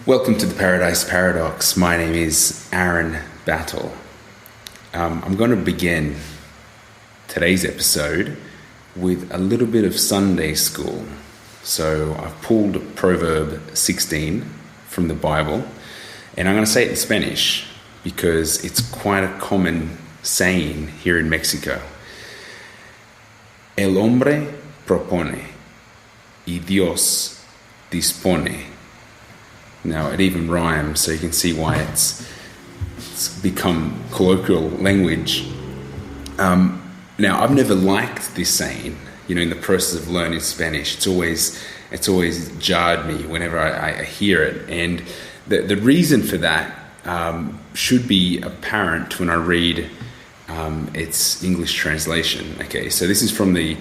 Welcome to the Paradise Paradox. My name is Aaron Battle. I'm going to begin today's episode with a little bit of Sunday school. So I've pulled Proverb 16 from the Bible, and I'm going to say it in Spanish because it's quite a common saying here in Mexico. El hombre propone y Dios dispone. Now, it even rhymes, so you can see why it's become colloquial language. Now, I've never liked this saying. In the process of learning Spanish, it's always jarred me whenever I hear it. And the reason for that should be apparent when I read its English translation. Okay, so this is from the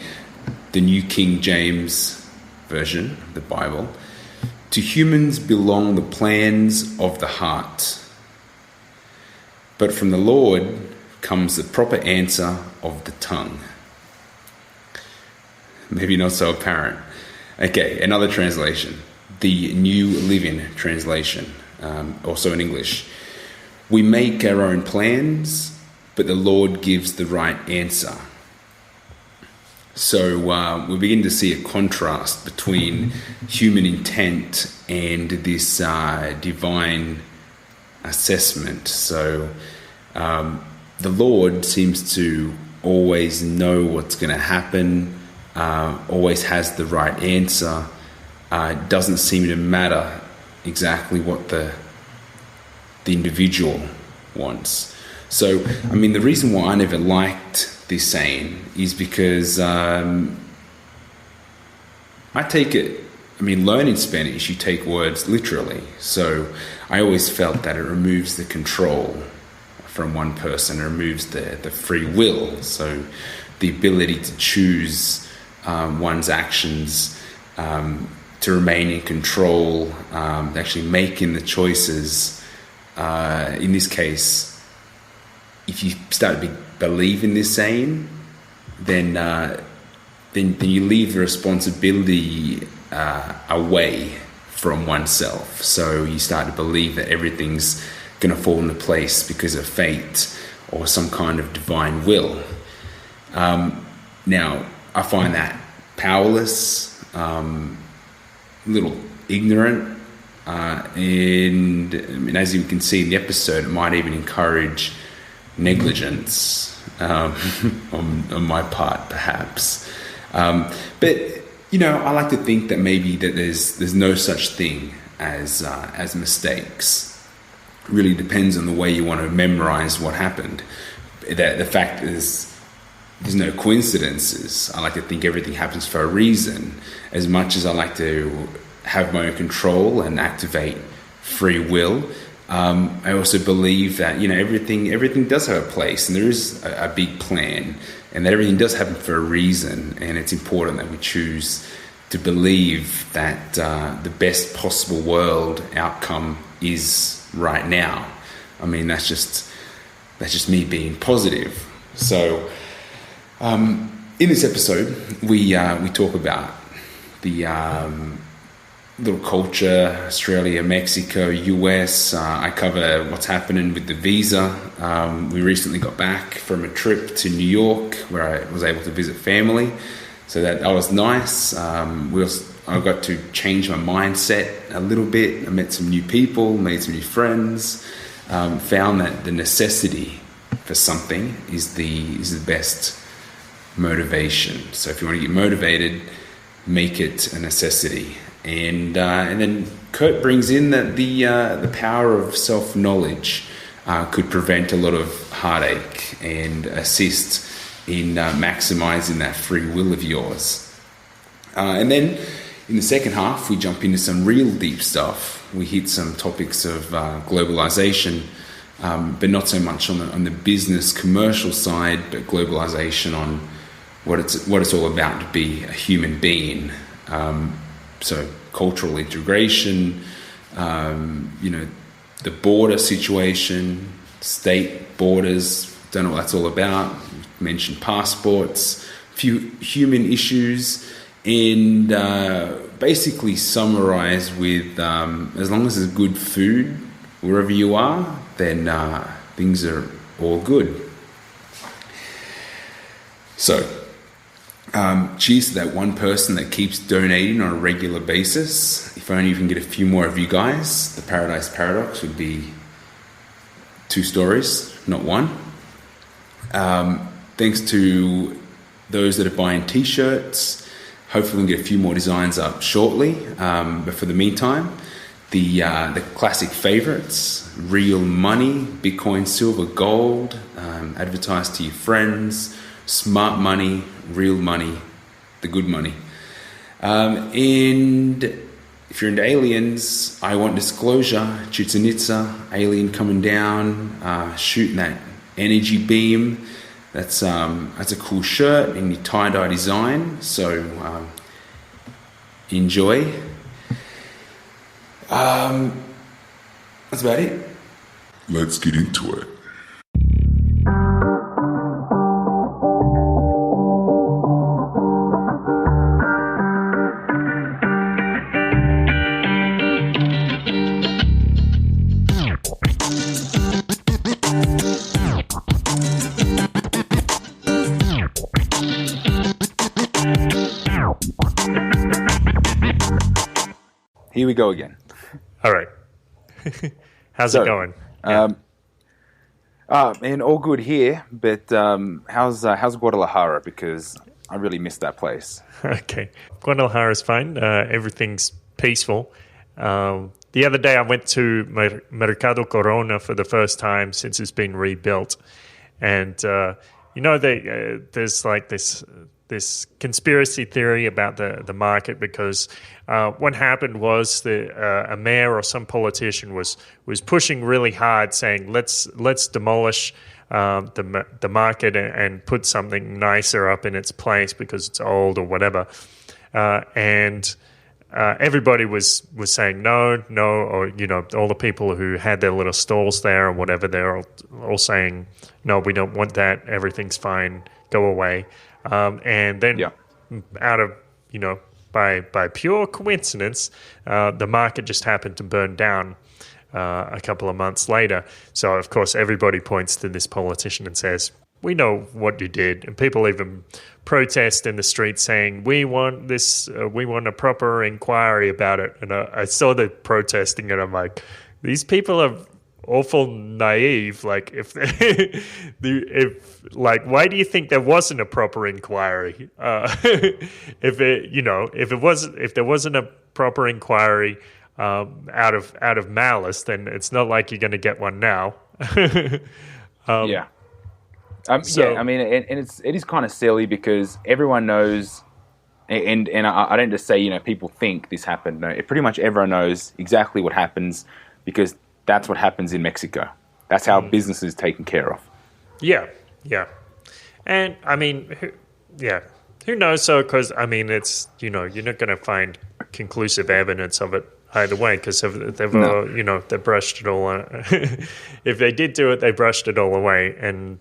New King James Version of the Bible. To humans belong the plans of the heart, but from the Lord comes the proper answer of the tongue. Maybe not so apparent. Okay, another translation, the New Living Translation, also in English. We make our own plans, but the Lord gives the right answer. So we begin to see a contrast between human intent and this divine assessment. So the Lord seems to always know what's going to happen, always has the right answer. It doesn't seem to matter exactly what the individual wants. So, the reason why I never liked this saying is because I take it, learning Spanish, you take words literally. So I always felt that it removes the control from one person, it removes the free will. So the ability to choose one's actions, to remain in control, actually making the choices. In this case, if you start to believe in this saying, then you leave the responsibility away from oneself. So you start to believe that everything's going to fall into place because of fate or some kind of divine will. Now, I find that powerless, a little ignorant, and as you can see in the episode, it might even encourage negligence on my part, perhaps. But I like to think that maybe that there's no such thing as mistakes. It really depends on the way you want to memorize what happened. The fact is, there's no coincidences. I like to think everything happens for a reason. As much as I like to have my own control and activate free will, I also believe that everything does have a place, and there is a big plan, and that everything does happen for a reason. And it's important that we choose to believe that the best possible world outcome is right now. That's just me being positive. So in this episode, we talk about the little culture, Australia, Mexico, US. I cover what's happening with the visa. We recently got back from a trip to New York where I was able to visit family. So that was nice. I got to change my mindset a little bit. I met some new people, made some new friends, found that the necessity for something is the best motivation. So if you want to get motivated, make it a necessity. And then Kurt brings in that the power of self-knowledge could prevent a lot of heartache and assist in maximizing that free will of yours. And then in the second half, we jump into some real deep stuff. We hit some topics of globalization, but not so much on the business commercial side, but globalization on what it's all about to be a human being. So cultural integration, the border situation, state borders, don't know what that's all about. Mentioned passports, a few human issues, and basically summarize with as long as there's good food wherever you are, then things are all good. So, cheers to that one person that keeps donating on a regular basis. If only you can get a few more of you guys, the Paradise Paradox would be 2 stories, not 1. Thanks to those that are buying t-shirts. Hopefully we'll get a few more designs up shortly. But for the meantime, the classic favorites, real money, Bitcoin, silver, gold, advertise to your friends, smart money, real money, the good money. And if you're into aliens, I want disclosure, Chichen Itza, alien coming down, shooting that energy beam. That's a cool shirt in your tie-dye design, so enjoy. That's about it. Let's get into it. Here we go again. All right. How's it going? Man, all good here. But how's Guadalajara? Because I really missed that place. Okay, Guadalajara's fine. Everything's peaceful. The other day I went to Mercado Corona for the first time since it's been rebuilt, and there's like this conspiracy theory about the market because what happened was a mayor or some politician was pushing really hard, saying let's demolish the market and put something nicer up in its place because it's old or whatever, and everybody was saying no, or all the people who had their little stalls there or whatever, they're all saying no, we don't want that, everything's fine, go away. And then out of, by pure coincidence, the market just happened to burn down a couple of months later. So, of course, everybody points to this politician and says, we know what you did. And people even protest in the streets saying, we want this, we want a proper inquiry about it. And I saw the protesting and I'm like, these people are awful naive. Like why do you think there wasn't a proper inquiry? If there wasn't a proper inquiry out of malice, then it's not like you're going to get one now. Yeah. I mean, and it is kind of silly because everyone knows, and I don't just say people think this happened. No, pretty much everyone knows exactly what happens because that's what happens in Mexico. That's how business is taken care of. Yeah. And, I mean, who knows? So, because, I mean, it's, you're not going to find conclusive evidence of it either way because they brushed it all. If they did do it, they brushed it all away. And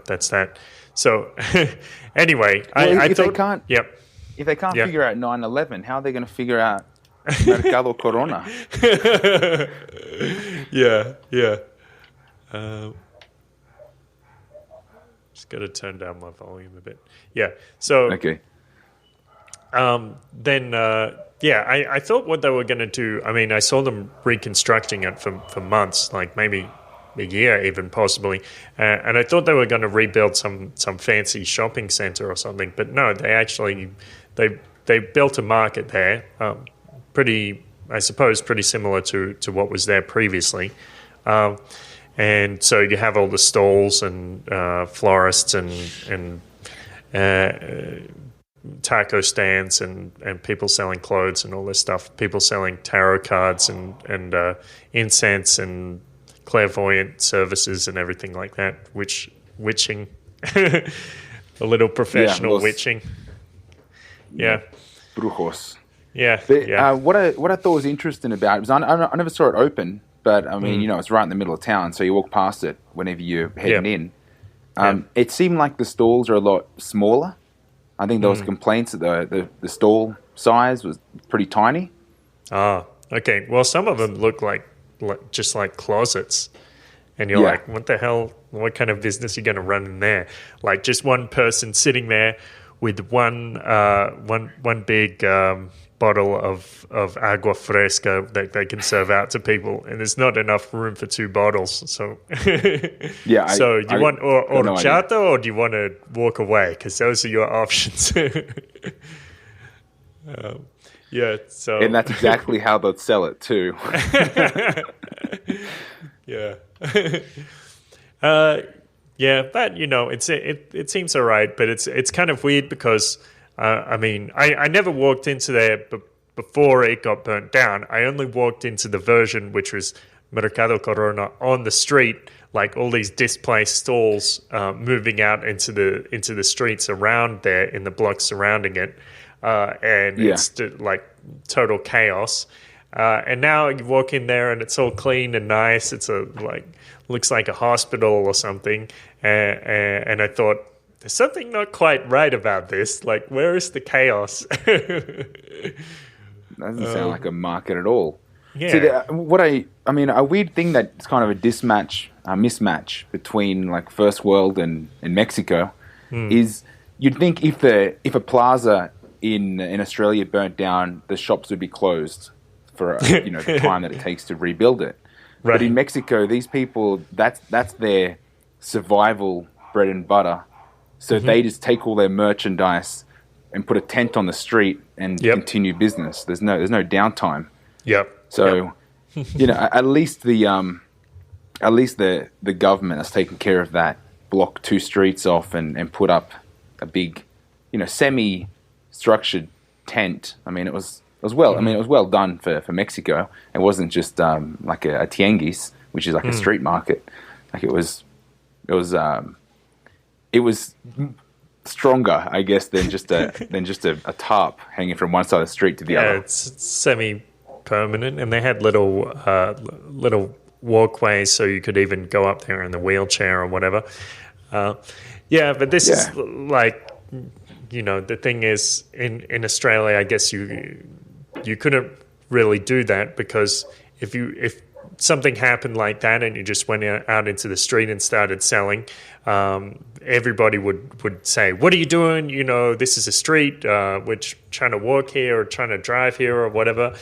that's that. So, anyway, if they can't figure out 9/11, how are they going to figure out Mercado Corona? Yeah. Just got to turn down my volume a bit. Yeah. So okay. I thought what they were going to do. I mean, I saw them reconstructing it for months, like maybe a year, even possibly. And I thought they were going to rebuild some fancy shopping center or something, but no, they actually they built a market there. Pretty similar to what was there previously. And so you have all the stalls and florists and taco stands and people selling clothes and all this stuff, people selling tarot cards and incense and clairvoyant services and everything like that, witching, a little professional witching. Yeah. Brujos. Yeah, but, what I thought was interesting about it was I never saw it open, but I mean, it's right in the middle of town, so you walk past it whenever you're heading in. It seemed like the stalls are a lot smaller. I think there was complaints that the stall size was pretty tiny. Ah, okay. Well, some of them look like just like closets. And you're like, what the hell? What kind of business are you going to run in there? Like just one person sitting there with one big bottle of agua fresca that they can serve out to people, and there's not enough room for 2 bottles. So, so do you want horchata or do you want to walk away? Because those are your options. So and that's exactly how they'd sell it too. Yeah. But it seems all right, but it's kind of weird because I never walked into there before it got burnt down. I only walked into the version which was Mercado Corona on the street, like all these displaced stalls moving out into the streets around there in the blocks surrounding it, it's like total chaos. And now you walk in there and it's all clean and nice. It's looks like a hospital or something. And I thought, there's something not quite right about this. Like, where is the chaos? Doesn't sound like a market at all. Yeah. See, a weird thing that's kind of a mismatch between like first world and Mexico is you'd think if a plaza in Australia burnt down, the shops would be closed for the time that it takes to rebuild it. Right. But in Mexico, these people, that's their survival bread and butter. So they just take all their merchandise and put a tent on the street and continue business. There's no downtime. Yep. So at least the government has taken care of that. Block 2 streets off and put up a big, semi-structured tent. I mean, it was well done for Mexico. It wasn't just like a tianguis, which is like a street market. Like it was stronger, I guess, than just a tarp hanging from one side of the street to the other. Yeah, it's semi-permanent, and they had little walkways, so you could even go up there in the wheelchair or whatever. But this is like, the thing is in Australia, I guess you couldn't really do that, because if something happened like that and you just went out into the street and started selling, everybody would say, what are you doing? This is a street, we're trying to walk here or trying to drive here or whatever.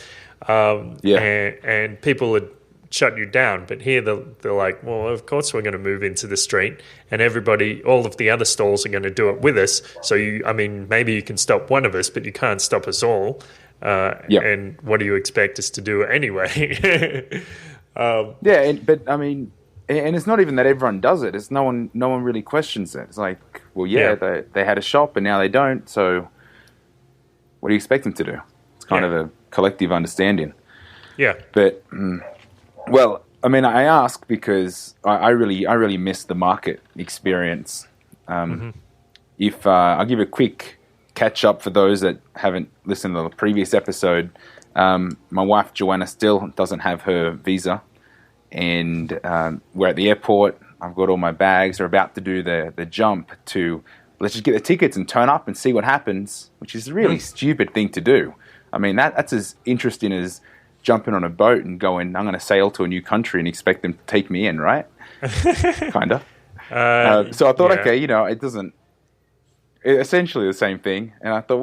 And people would shut you down. But here they're like, well, of course we're going to move into the street, and all of the other stalls are going to do it with us. So maybe you can stop one of us, but you can't stop us all. And what do you expect us to do anyway? And it's not even that everyone does it. It's no one really questions it. It's like, well, they had a shop and now they don't. So what do you expect them to do? It's kind of a collective understanding. Yeah. But I ask because I really miss the market experience. If I'll give a quick catch up for those that haven't listened to the previous episode. My wife Joanna still doesn't have her visa, and we're at the airport. I've got all my bags. We're about to do the jump to let's just get the tickets and turn up and see what happens, which is a really stupid thing to do. I mean, that's as interesting as jumping on a boat and going, I'm going to sail to a new country and expect them to take me in, right? Kind of. So I thought, it doesn't. Essentially the same thing, and I thought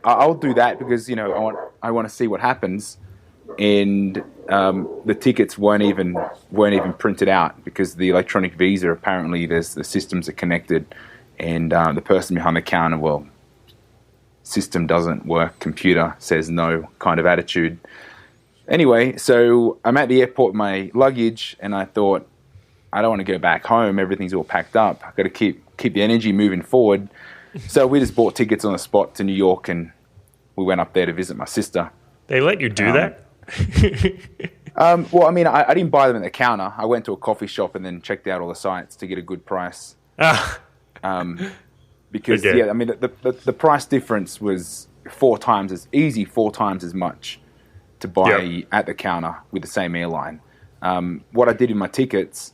I'll do that because I want to see what happens, and the tickets weren't even printed out because the electronic visa, apparently the systems are connected, and the person behind the counter, system doesn't work, computer says no kind of attitude. Anyway, so I'm at the airport with my luggage, and I thought, I don't want to go back home. Everything's all packed up. I've got to keep the energy moving forward. So we just bought tickets on the spot to New York, and we went up there to visit my sister. They let you do that? I didn't buy them at the counter. I went to a coffee shop and then checked out all the sites to get a good price. Because the price difference was 4 times as much to buy at the counter with the same airline. What I did in my tickets,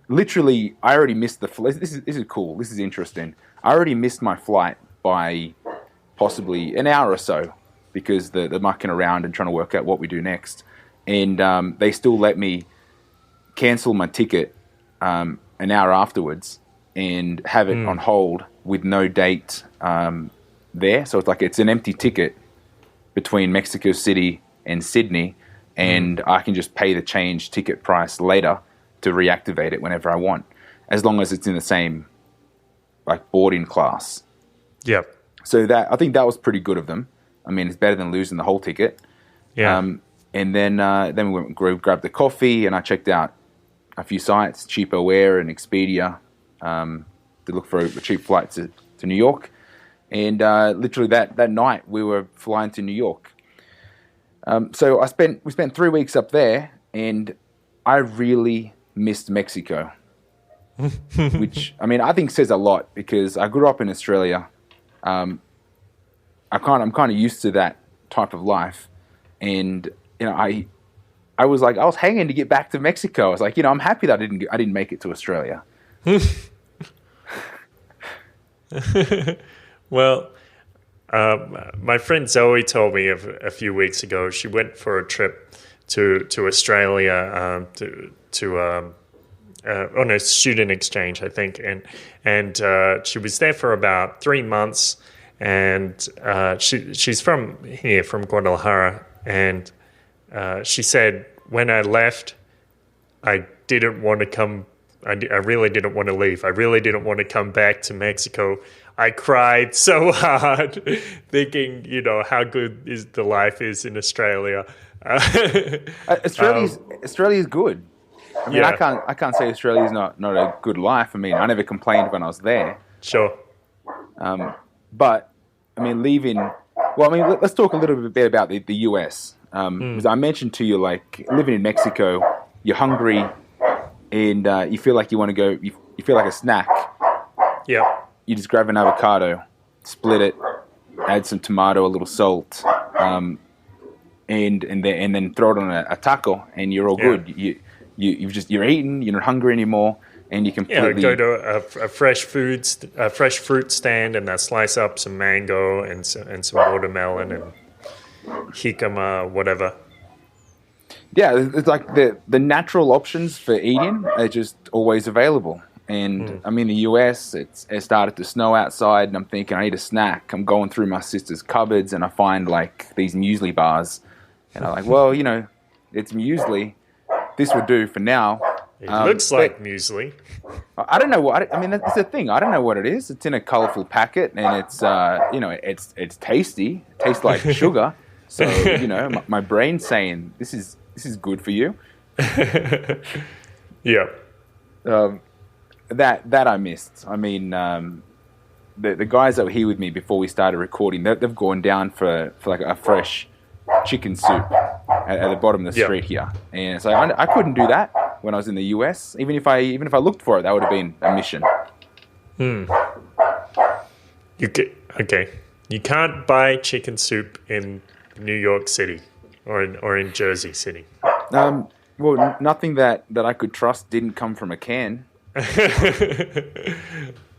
literally, I already missed the flight. This is cool. This is interesting. I already missed my flight by possibly an hour or so, because they're mucking around and trying to work out what we do next. And they still let me cancel my ticket an hour afterwards and have it on hold with no date there. So it's an empty ticket between Mexico City and Sydney, and I can just pay the change ticket price later to reactivate it whenever I want, as long as it's in the same boarding class. Yep. So I think that was pretty good of them. I mean, it's better than losing the whole ticket. Yeah. And then we went and grabbed the coffee, and I checked out a few sites, Cheapo Air and Expedia, to look for a cheap flight to New York. And literally that night we were flying to New York. So we spent 3 weeks up there, and I really missed Mexico, which I think says a lot, because I grew up in Australia. I'm kind of used to that type of life, and I was hanging to get back to Mexico. I was like, I'm happy that I didn't make it to Australia. Well, my friend Zoe told me a few weeks ago she went for a trip to Australia on a student exchange, I think, and she was there for about 3 months, and she's from here, from Guadalajara, and she said, when I left, I didn't want to come. I really didn't want to leave. I really didn't want to come back to Mexico. I cried so hard, thinking, how good the life is in Australia. Australia's good. I mean, yeah. I can't say Australia's not a good life. I mean, I never complained when I was there. Sure. But I mean, let's talk a little bit about the US. Because I mentioned to you, living in Mexico, you're hungry, and you feel like you want to go. You feel like a snack. Yeah. You just grab an avocado, split it, add some tomato, a little salt, and then throw it on a taco, and you're all good. You're eating. You're not hungry anymore, and you completely go to a fresh fruit stand, and slice up some mango and some watermelon and jicama, whatever. Yeah, it's like the natural options for eating are just always available. And I'm in the US, it started to snow outside, and I'm thinking, I need a snack. I'm going through my sister's cupboards, and I find these muesli bars. And I'm like, well, it's muesli. This would do for now. It looks like muesli. I don't know what. I mean, that's the thing. I don't know what it is. It's in a colorful packet, and it's it's tasty. It tastes like sugar. So my brain's saying this is good for you. Yeah. That I missed. I mean, the guys that were here with me before we started recording, they've gone down for a fresh chicken soup at the bottom of the street here, and so I couldn't do that when I was in the US. Even if I looked for it, that would have been a mission. Okay. You can't buy chicken soup in New York City or in Jersey City. Well, nothing that I could trust didn't come from a can.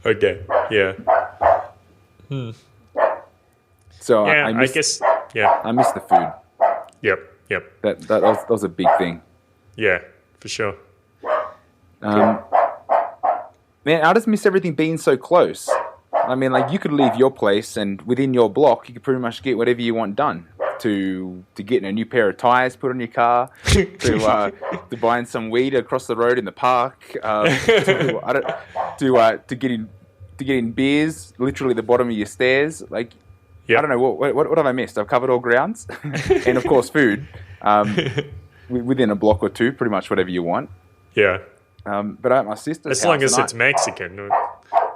Okay. Yeah. So Yeah. I guess. Yeah. I miss the food. Yep. That was a big thing. Yeah. For sure. Man, I just miss everything being so close. I mean, you could leave your place, and within your block, you could pretty much get whatever you want done. To getting a new pair of tires put on your car, to buying some weed across the road in the park, to getting beers literally at the bottom of your stairs. I don't know what have I missed. I've covered all grounds, and of course food. Within a block or two, pretty much whatever you want. Yeah. But at my sister's as house, long as it's Mexican.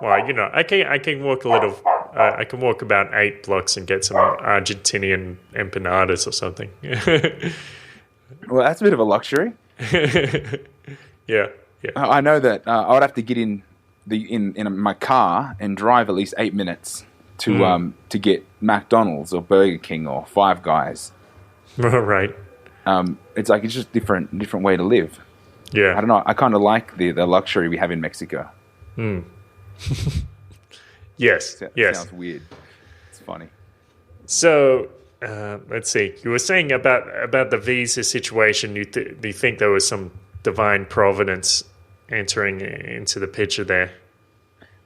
Well, I can walk a little. I can walk about 8 blocks and get some Argentinian empanadas or something. Well, that's a bit of a luxury. Yeah. I know that I would have to get in my car and drive at least 8 minutes to get McDonald's or Burger King or Five Guys. Right. It's just different way to live. Yeah. I don't know. I kind of like the luxury we have in Mexico. Yes. Yes. Sounds weird. It's funny. So let's see. You were saying about the visa situation. You think there was some divine providence entering into the picture there.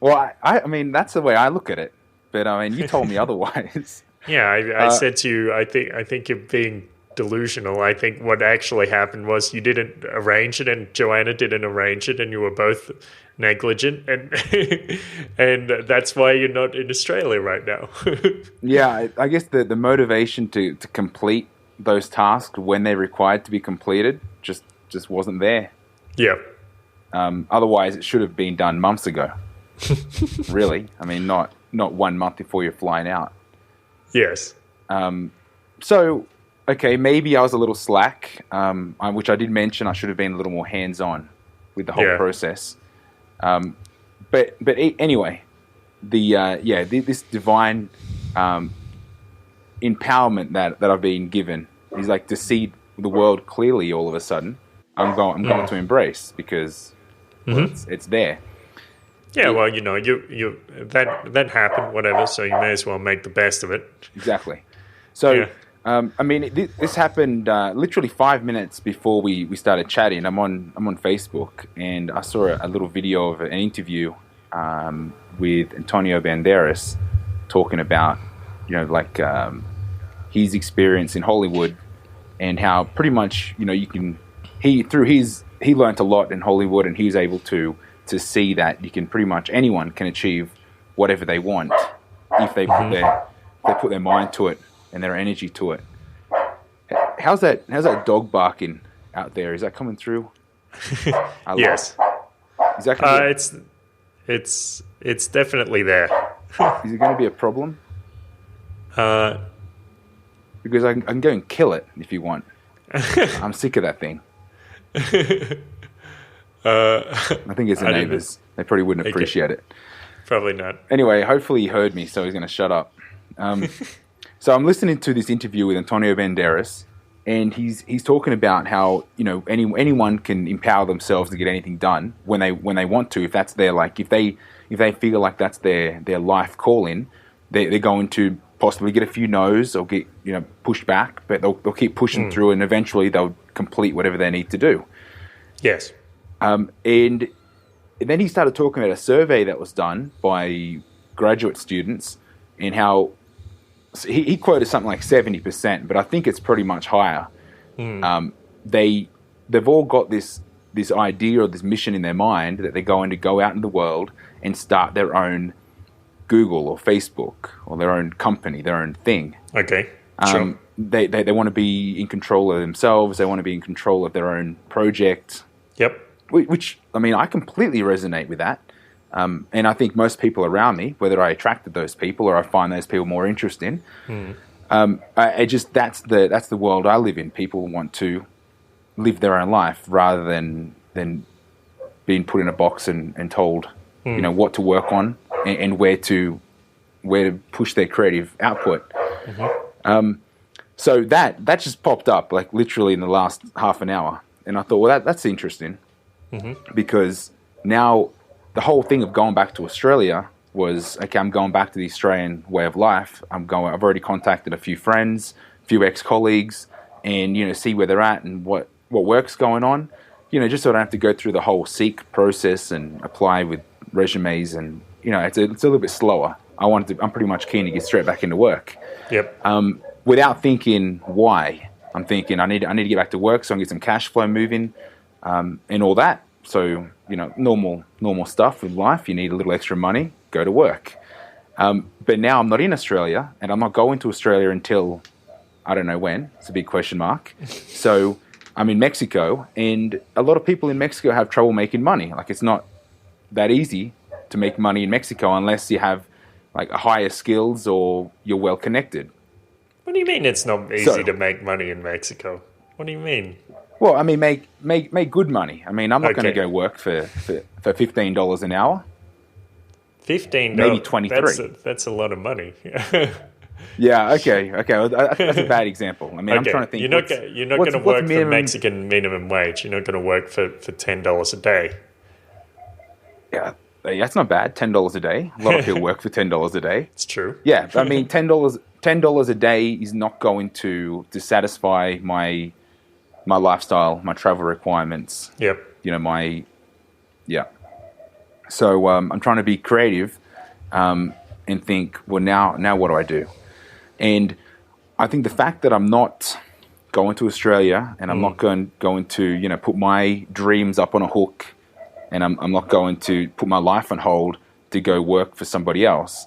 Well, I mean, that's the way I look at it. But I mean, you told me otherwise. Yeah, I said to you, I think you're being delusional. I think what actually happened was you didn't arrange it, and Joanna didn't arrange it, and you were both negligent, and and that's why you're not in Australia right now. Yeah, I guess the motivation to complete those tasks when they're required to be completed just wasn't there. Yeah. Otherwise, it should have been done months ago. Really, I mean, not 1 month before you're flying out. Yes. So, okay, maybe I was a little slack, which I did mention. I should have been a little more hands-on with the whole process. But anyway, this divine empowerment that I've been given is like to see the world clearly. All of a sudden, I'm going to embrace because it's there. Yeah, well, you that happened, whatever. So you may as well make the best of it. Exactly. So, I mean, this happened literally 5 minutes before we started chatting. I'm on Facebook, and I saw a little video of an interview with Antonio Banderas talking about, his experience in Hollywood and how pretty much, he learned a lot in Hollywood, and he was able to see that you can pretty much anyone can achieve whatever they want if they put their mind to it and their energy to it. How's that dog barking out there? Is that coming through? Yes. Is that it's definitely there. Is it going to be a problem? Because I can go and kill it if you want. I'm sick of that thing. I think it's the neighbors. They probably wouldn't appreciate it. Probably not. Anyway, hopefully he heard me, so he's going to shut up. So I'm listening to this interview with Antonio Banderas, and he's talking about how anyone can empower themselves to get anything done when they want to. If that's their if they feel like that's their life calling, they're going to possibly get a few no's or get pushed back, but they'll keep pushing through, and eventually they'll complete whatever they need to do. Yes. And then he started talking about a survey that was done by graduate students and how he quoted something like 70%, but I think it's pretty much higher. They've all got this idea or this mission in their mind that they're going to go out in the world and start their own Google or Facebook or their own company, their own thing. Okay, sure. They want to be in control of themselves. They want to be in control of their own project. Yep. Which, I mean, I completely resonate with that. And I think most people around me, whether I attracted those people or I find those people more interesting, that's the world I live in. People want to live their own life rather than being put in a box and told, what to work on and where to push their creative output. So that just popped up like literally in the last half an hour, and I thought, well, that's interesting. Because now the whole thing of going back to Australia was, okay, I'm going back to the Australian way of life. I've already contacted a few friends, a few ex-colleagues, and, see where they're at and what work's going on, just so I don't have to go through the whole seek process and apply with resumes. And, it's a little bit slower. I'm pretty much keen to get straight back into work. Yep. Without thinking why. I'm thinking I need to get back to work so I can get some cash flow moving. And all that. So, normal stuff with life. You need a little extra money, go to work. But now I'm not in Australia, and I'm not going to Australia until, I don't know when. It's a big question mark. So I'm in Mexico, and a lot of people in Mexico have trouble making money. Like, it's not that easy to make money in Mexico unless you have, like, higher skills or you're well connected. What do you mean it's not easy to make money in Mexico? What do you mean? Well, I mean, make good money. I mean, I'm not going to go work for $15 an hour. $15, maybe 23. That's a lot of money. Yeah. Okay. Well, that's a bad example. I mean, I'm trying to think. You're not going to work for Mexican minimum wage. You're not going to work for $10 a day. Yeah, that's not bad. $10 a day. A lot of people work for $10 a day. It's true. Yeah, I mean, $10 $10 a day is not going to satisfy my lifestyle, my travel requirements. Yep. So I'm trying to be creative and think, well, now what do I do? And I think the fact that I'm not going to Australia and I'm not going to, put my dreams up on a hook, and I'm not going to put my life on hold to go work for somebody else.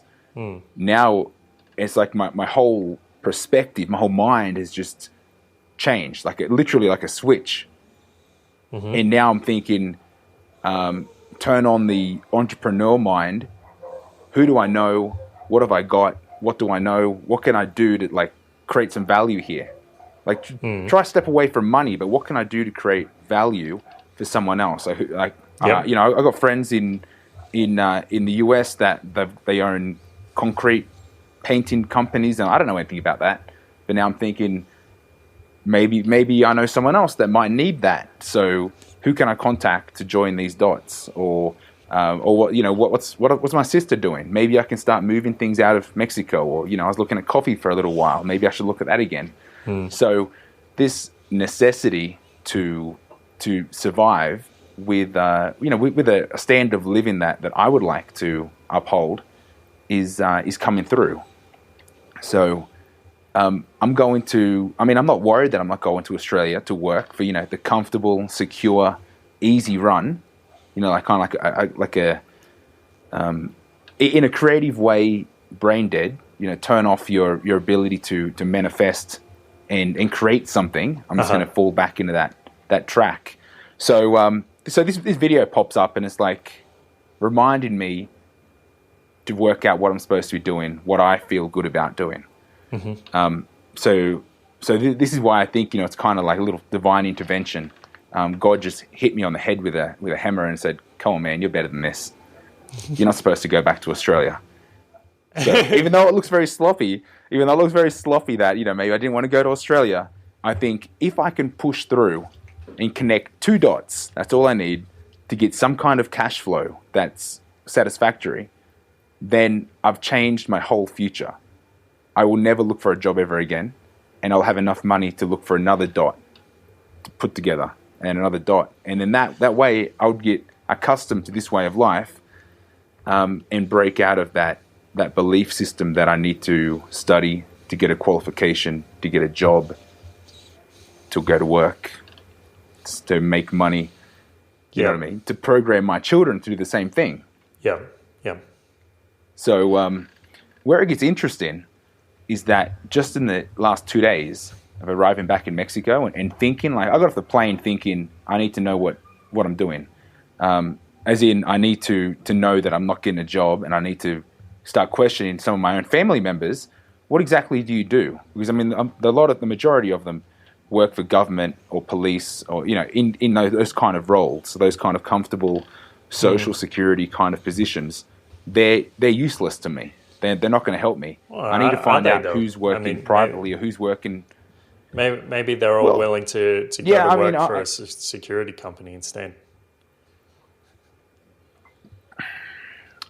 Now it's like my whole perspective, my whole mind has just changed, literally like a switch. And now I'm thinking, turn on the entrepreneur mind. Who do I know? What have I got? What do I know? What can I do to create some value here? Try to step away from money, but what can I do to create value for someone else? I got friends in the US that they own concrete painting companies, and I don't know anything about that. But now I'm thinking, maybe I know someone else that might need that. So who can I contact to join these dots? Or what's my sister doing? Maybe I can start moving things out of Mexico. Or I was looking at coffee for a little while. Maybe I should look at that again. So this necessity to survive with a standard of living that I would like to uphold is coming through. So I'm not worried that I'm not going to Australia to work for the comfortable, secure, easy run. In a creative way, brain dead. Turn off your ability to manifest and create something. I'm just going to fall back into that track. So this video pops up and it's reminding me to work out what I'm supposed to be doing, what I feel good about doing. So this is why I think it's kind of like a little divine intervention. God just hit me on the head with a hammer and said, "Come on, man, you're better than this. You're not supposed to go back to Australia." So even though it looks very sloppy, that maybe I didn't want to go to Australia, I think if I can push through and connect two dots, that's all I need to get some kind of cash flow that's satisfactory, then I've changed my whole future. I will never look for a job ever again, and I'll have enough money to look for another dot to put together and another dot. And in that way, I would get accustomed to this way of life and break out of that belief system that I need to study to get a qualification, to get a job, to go to work, to make money. You know what I mean? To program my children to do the same thing. Yeah. So where it gets interesting is that just in the last 2 days of arriving back in Mexico and thinking, I got off the plane thinking I need to know what I'm doing. As in, I need to know that I'm not getting a job, and I need to start questioning some of my own family members. What exactly do you do? Because the majority of them work for government or police or in those kind of roles, those kind of comfortable social security kind of positions. They're useless to me. They're not going to help me. Well, I need to find out who's working privately or who's working. Maybe they're all willing to go to work for a security company instead.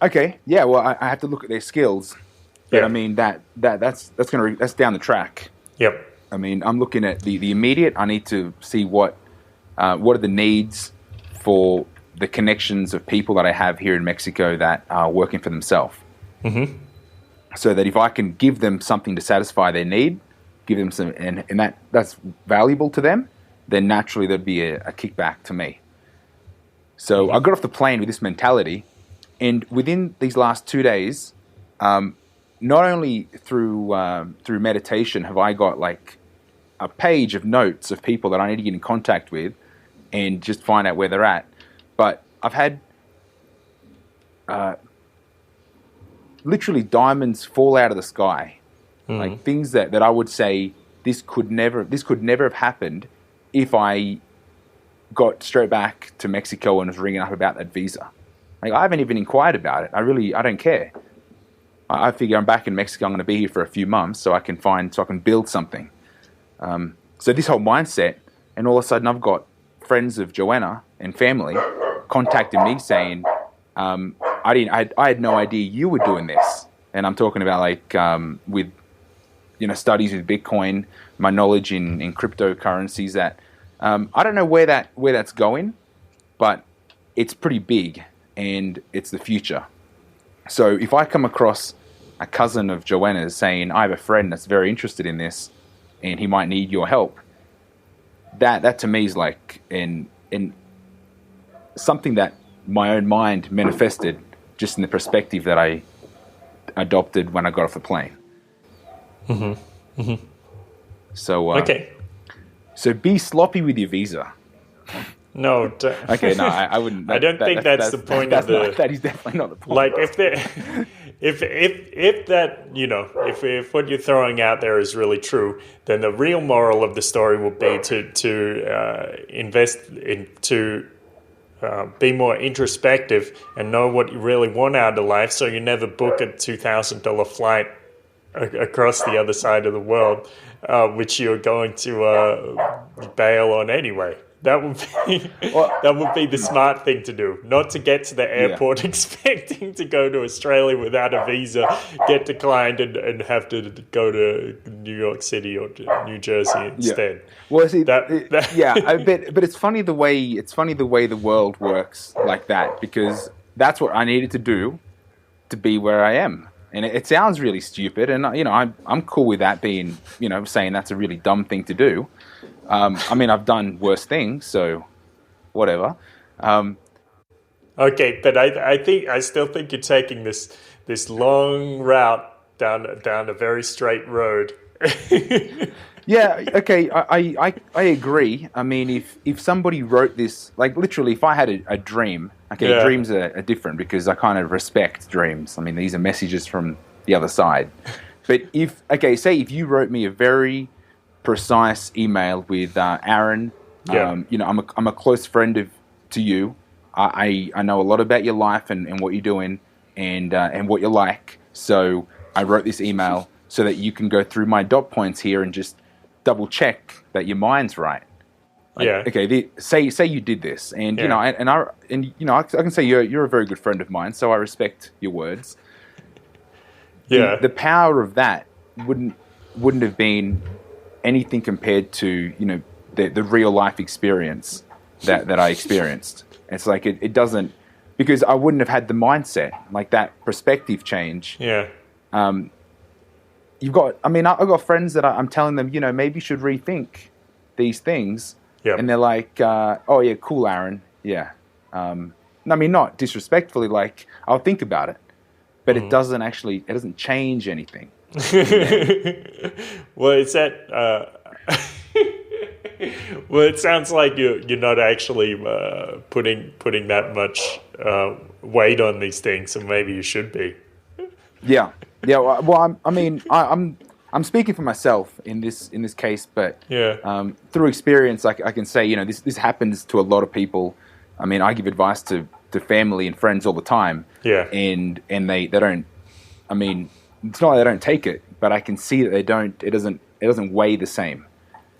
Okay, yeah. Well, I have to look at their skills, but that's down the track. Yep. I'm looking at the immediate. I need to see what are the needs for the connections of people that I have here in Mexico that are working for themselves. So that if I can give them something to satisfy their need, give them some, and that's valuable to them, then naturally there'd be a kickback to me. So I got off the plane with this mentality, and within these last 2 days, not only through meditation have I got a page of notes of people that I need to get in contact with and just find out where they're at, but I've had literally diamonds fall out of the sky, things that I would say this could never have happened if I got straight back to Mexico and was ringing up about that visa. I haven't even inquired about it. I don't care. I figure I'm back in Mexico. I'm going to be here for a few months so I can build something. So this whole mindset, and all of a sudden I've got friends of Joanna and family contacting me saying, I had no idea you were doing this. And I'm talking about with studies with Bitcoin, my knowledge in cryptocurrencies, that I don't know where that's going, but it's pretty big and it's the future. So if I come across a cousin of Joanna's saying, I have a friend that's very interested in this and he might need your help, that to me is like in something that my own mind manifested just in the perspective that I adopted when I got off the plane. Mm-hmm. Mm-hmm. So okay. So be sloppy with your visa. No. Okay, no, I wouldn't. I don't think that's the point of the. That is definitely not the point. Like if that, if what you're throwing out there is really true, then the real moral of the story would be to invest into. Be more introspective and know what you really want out of life, so you never book a $2,000 flight across the other side of the world, which you're going to bail on anyway. That would be the smart thing to do. Not to get to the airport expecting to go to Australia without a visa, get declined, and have to go to New York City or New Jersey instead. Yeah. Well, see, but it's funny the way the world works like that, because that's what I needed to do to be where I am. And it sounds really stupid, and I'm cool with that being, saying that's a really dumb thing to do. I mean, I've done worse things, so whatever. Okay, but I still think you're taking this long route down a very straight road. Yeah, okay, I agree. I mean, if somebody wrote this, like literally, if I had a dream, okay, dreams are different because I kind of respect dreams. I mean, these are messages from the other side. But say if you wrote me a very precise email with Aaron, I'm a close friend to you. I know a lot about your life and what you're doing and what you like. So I wrote this email so that you can go through my dot points here and just double check that your mind's right. Okay. Say you did this, and I can say you're a very good friend of mine, so I respect your words. Yeah. The power of that wouldn't have been anything compared to the real life experience that I experienced. It's like it doesn't, because I wouldn't have had the mindset, like that perspective change. Yeah. I've got friends that I'm telling them, maybe you should rethink these things. Yep. And they're like, oh yeah, cool, Aaron. Yeah. Not disrespectfully, like I'll think about it, but it doesn't change anything. Well, it's that. Well, it sounds like you're not actually putting that much weight on these things, so maybe you should be. Yeah. Well, I'm speaking for myself in this case, but through experience, I can say this happens to a lot of people. I mean, I give advice to family and friends all the time. Yeah. And they don't. I mean, it's not like they don't take it, but I can see that they don't. It doesn't weigh the same.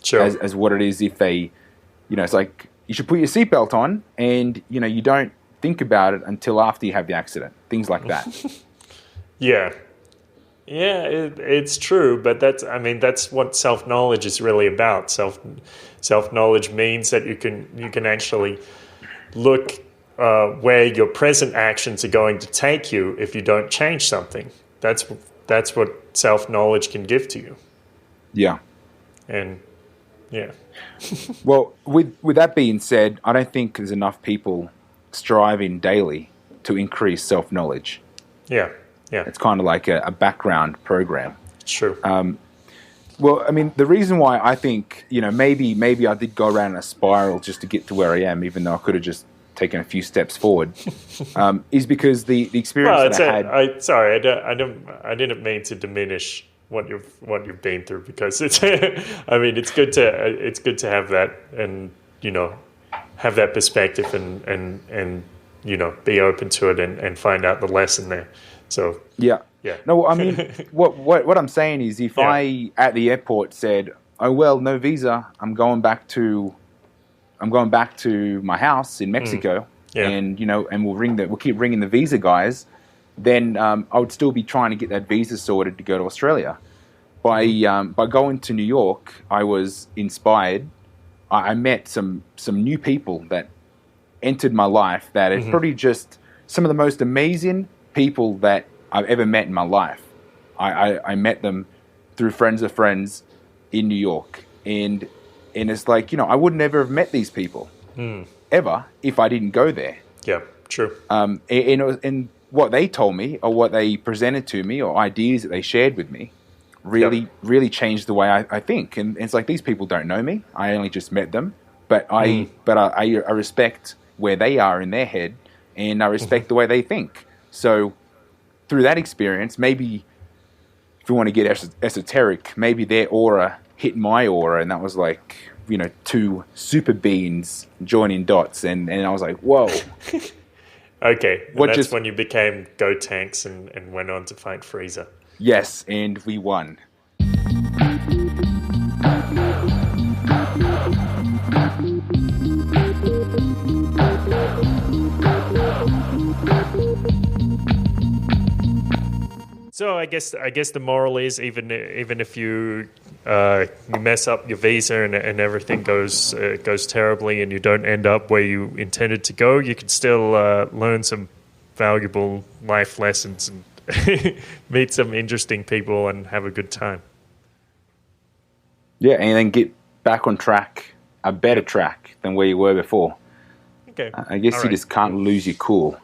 Sure. As what it is if they, it's like you should put your seatbelt on, and you don't think about it until after you have the accident. Things like that. Yeah, it's true, but that's what self-knowledge is really about. Self-knowledge means that you can actually look where your present actions are going to take you if you don't change something. That's what self-knowledge can give to you. Yeah. And yeah. Well, with that being said, I don't think there's enough people striving daily to increase self-knowledge. Yeah. It's kind of like a background program. True. Well, I mean, the reason why I think, maybe I did go around in a spiral just to get to where I am, even though I could have just taken a few steps forward, is because the experience I had. I didn't mean to diminish what you've been through, because it's it's good to have that, and have that perspective and be open to it and find out the lesson there. So yeah. No, I mean, what I'm saying is, if I at the airport said, "Oh well, no visa, I'm going back to my house in Mexico," and and we'll keep ringing the visa guys, then I would still be trying to get that visa sorted to go to Australia. by going to New York, I was inspired. I met some new people that entered my life that are probably just some of the most amazing people that I've ever met in my life. I met them through friends of friends in New York, and it's like, I would never have met these people ever if I didn't go there. Yeah, true. And what they told me, or what they presented to me, or ideas that they shared with me, really changed the way I think. And it's like, these people don't know me. I only just met them, but I respect where they are in their head, and I respect the way they think. So through that experience, maybe if you want to get esoteric, maybe their aura hit my aura, and that was like, two super beings joining dots, and I was like, whoa. Okay, that's when you became Go Tanks and went on to fight Freezer. Yes, and we won. So I guess the moral is, even if you mess up your visa and everything goes terribly and you don't end up where you intended to go, you can still learn some valuable life lessons and meet some interesting people and have a good time. Yeah, and then get back on track, a better track than where you were before. Okay. I guess you just can't lose your cool.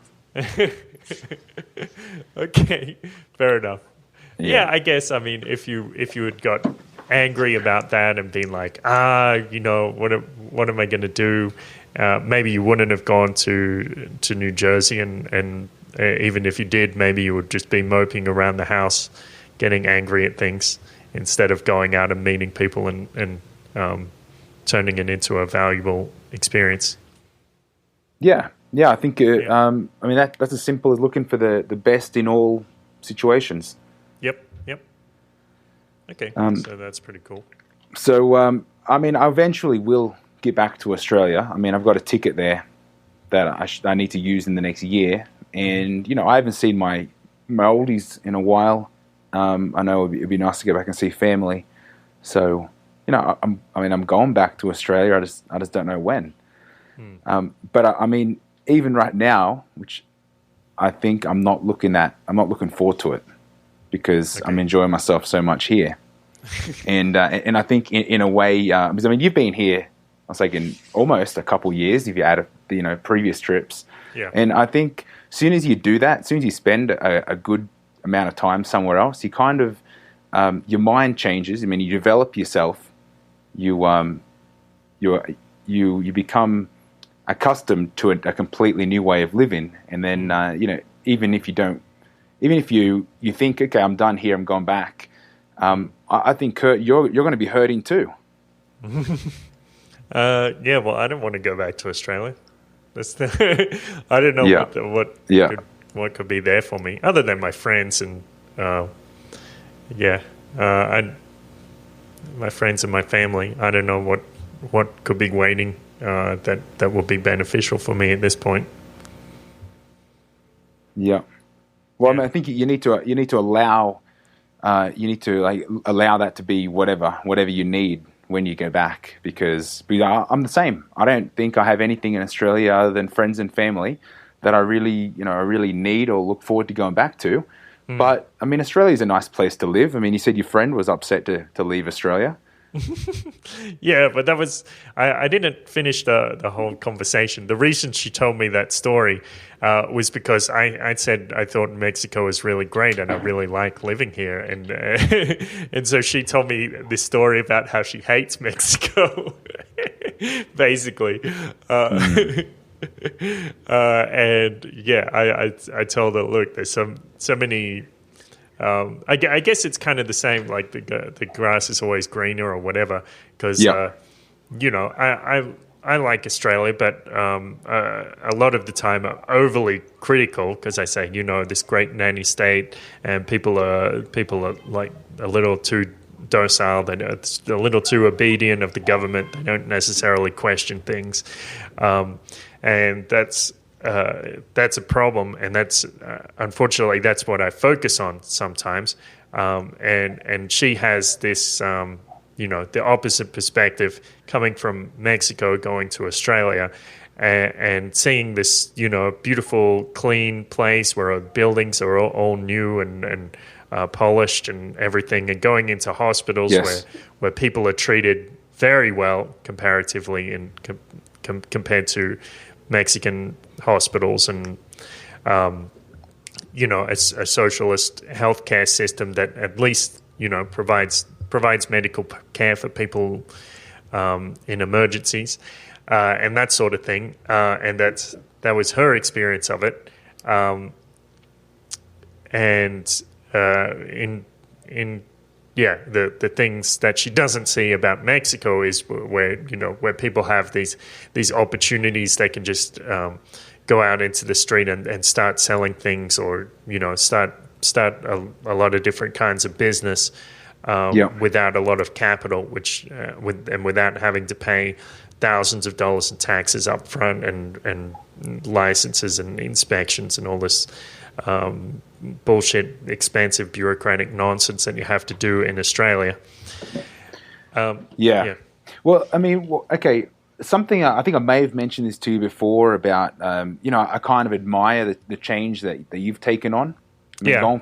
Okay, fair enough. Yeah, I guess, if you had got angry about that and been like, what am I going to do? Maybe you wouldn't have gone to New Jersey, and even if you did, maybe you would just be moping around the house, getting angry at things instead of going out and meeting people and turning it into a valuable experience. Yeah, I think that's as simple as looking for the best in all situations. Yep. Okay, so that's pretty cool. So, I eventually will get back to Australia. I've got a ticket there that I need to use in the next year. And, I haven't seen my oldies in a while. I know it'd be nice to go back and see family. So, I'm going back to Australia. I just don't know when. But even right now, which I think I'm not looking forward to it, because I'm enjoying myself so much here. and I think in a way, because you've been here, I was thinking almost a couple years if you add the previous trips. Yeah. And I think as soon as you do that, as soon as you spend a good amount of time somewhere else, you kind of your mind changes. You develop yourself. You become accustomed to a completely new way of living, and then even if you think, okay, I'm done here, I'm going back. I think, Kurt, you're going to be hurting too. Yeah, well, I don't want to go back to Australia. I don't know what could be there for me other than my friends and my friends and my family. I don't know what could be waiting that would be beneficial for me at this point. Yeah. Well, I think you need to allow allow that to be whatever you need when you go back, because I'm the same. I don't think I have anything in Australia other than friends and family that I really need or look forward to going back to. But Australia is a nice place to live. You said your friend was upset to leave Australia. Yeah, but that was I didn't finish the whole conversation. The reason she told me that story was because I said I thought Mexico was really great and I really like living here, and and so she told me this story about how she hates Mexico, basically. And yeah, I told her, look, there's so many. I guess it's kind of the same, like the grass is always greener or whatever, because, I like Australia, but a lot of the time I'm overly critical because I say, this great nanny state, and people are like a little too docile, they're a little too obedient of the government, they don't necessarily question things, and that's a problem, and that's unfortunately that's what I focus on sometimes. and she has this, the opposite perspective coming from Mexico, going to Australia, and seeing this, beautiful, clean place where buildings are all new and polished and everything, and going into hospitals where people are treated very well comparatively compared to Mexican hospitals, and a socialist healthcare system that at least provides medical care for people in emergencies and that sort of thing, and that was her experience of it, the things that she doesn't see about Mexico is where people have these opportunities. They can just go out into the street and start selling things, or start a lot of different kinds of business without a lot of capital, without having to pay thousands of dollars in taxes up front and licenses and inspections and all this bullshit, expensive bureaucratic nonsense that you have to do in Australia. Well, I mean, okay, something I think I may have mentioned this to you before about, I kind of admire the change that you've taken on. I mean, gone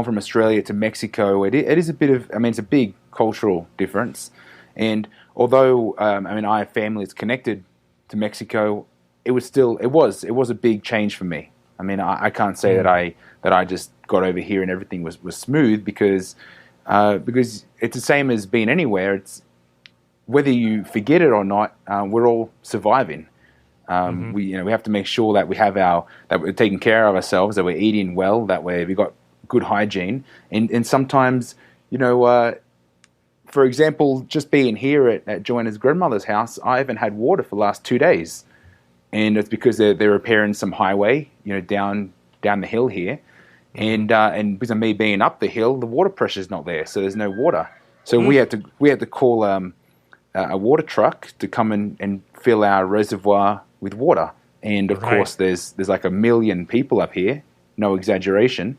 from Australia to Mexico, it is a bit of, it's a big cultural difference. And although, I have families connected to Mexico, it was a big change for me. I mean, I can't say that I just got over here and everything was smooth, because it's the same as being anywhere. It's whether you forget it or not, we're all surviving. We have to make sure that that we're taking care of ourselves, that we're eating well, that we've got good hygiene, and sometimes, for example, just being here at Joanna's grandmother's house, I haven't had water for the last 2 days. And it's because they're repairing some highway, down the hill here, and because of me being up the hill, the water pressure's not there, so there's no water. So we had to call a water truck to come and fill our reservoir with water. And of course, there's like 1 million people up here, no exaggeration,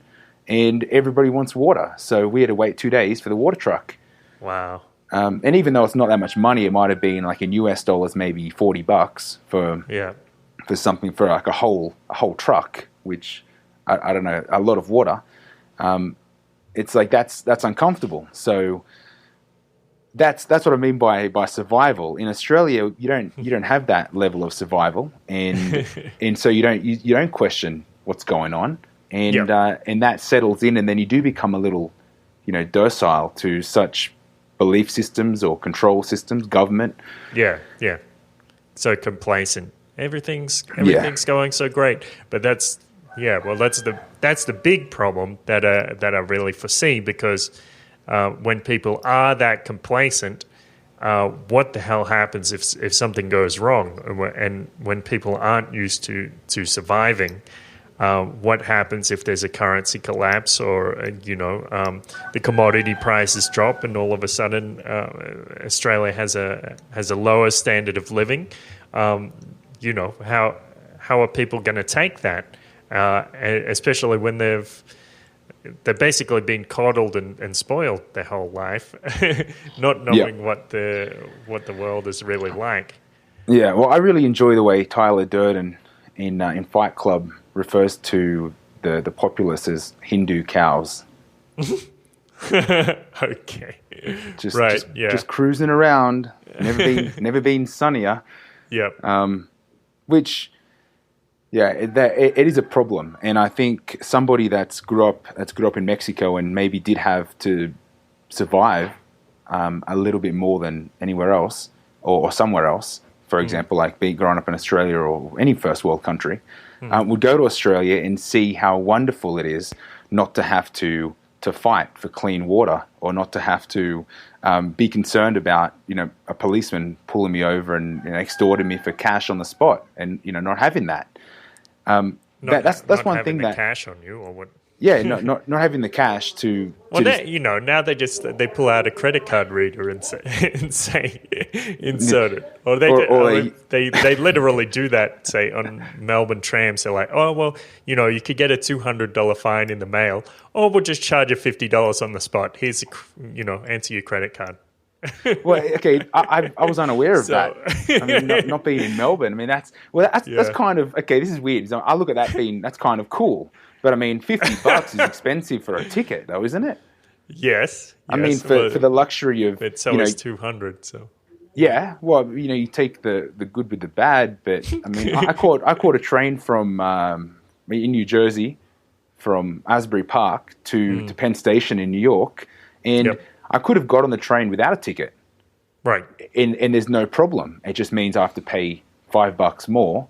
and everybody wants water. So we had to wait 2 days for the water truck. Wow. And even though it's not that much money, it might have been like in US dollars, maybe $40 for something, for like a whole truck, which I don't know, a lot of water. It's like that's uncomfortable. So that's what I mean by survival. In Australia, you don't have that level of survival, and and so you don't question what's going on, and that settles in, and then you do become a little, docile to such belief systems or control systems, government. Yeah. So complacent. Everything's going so great, but that's the big problem that I really foresee, because when people are that complacent, what the hell happens if something goes wrong? And when people aren't used to surviving, what happens if there's a currency collapse, or the commodity prices drop, and all of a sudden Australia has a lower standard of living? How are people going to take that? Especially when they've basically been coddled and spoiled their whole life, not knowing what the world is really like. Yeah, well, I really enjoy the way Tyler Durden in Fight Club refers to the populace as Hindu cows. Okay. Just cruising around, never been sunnier. Yep. Which, it is a problem, and I think somebody that's grew up in Mexico and maybe did have to survive a little bit more than anywhere else or somewhere else. For example, like growing up in Australia or any first world country, would go to Australia and see how wonderful it is not to have to fight for clean water, or not to have to be concerned about a policeman pulling me over and extorting me for cash on the spot, and not having that. That's one thing that cash on you, or what? Yeah, not having the cash to. Well, just, now they pull out a credit card reader and say insert it, or they literally do that. Say on Melbourne trams, they're like, oh well, you could get a $200 fine in the mail, or we'll just charge you $50 on the spot. Here's answer your credit card. Well, okay, I was unaware of that. I mean, not being in Melbourne. I mean, that's kind of okay. This is weird. So I look at that that's kind of cool. But I mean, $50 is expensive for a ticket, though, isn't it? Yes. I mean, for the luxury of but so is 200. So yeah, well, you take the good with the bad. But I mean, I caught a train from in New Jersey from Asbury Park to Penn Station in New York, and I could have got on the train without a ticket. Right. And there's no problem. It just means I have to pay $5 more,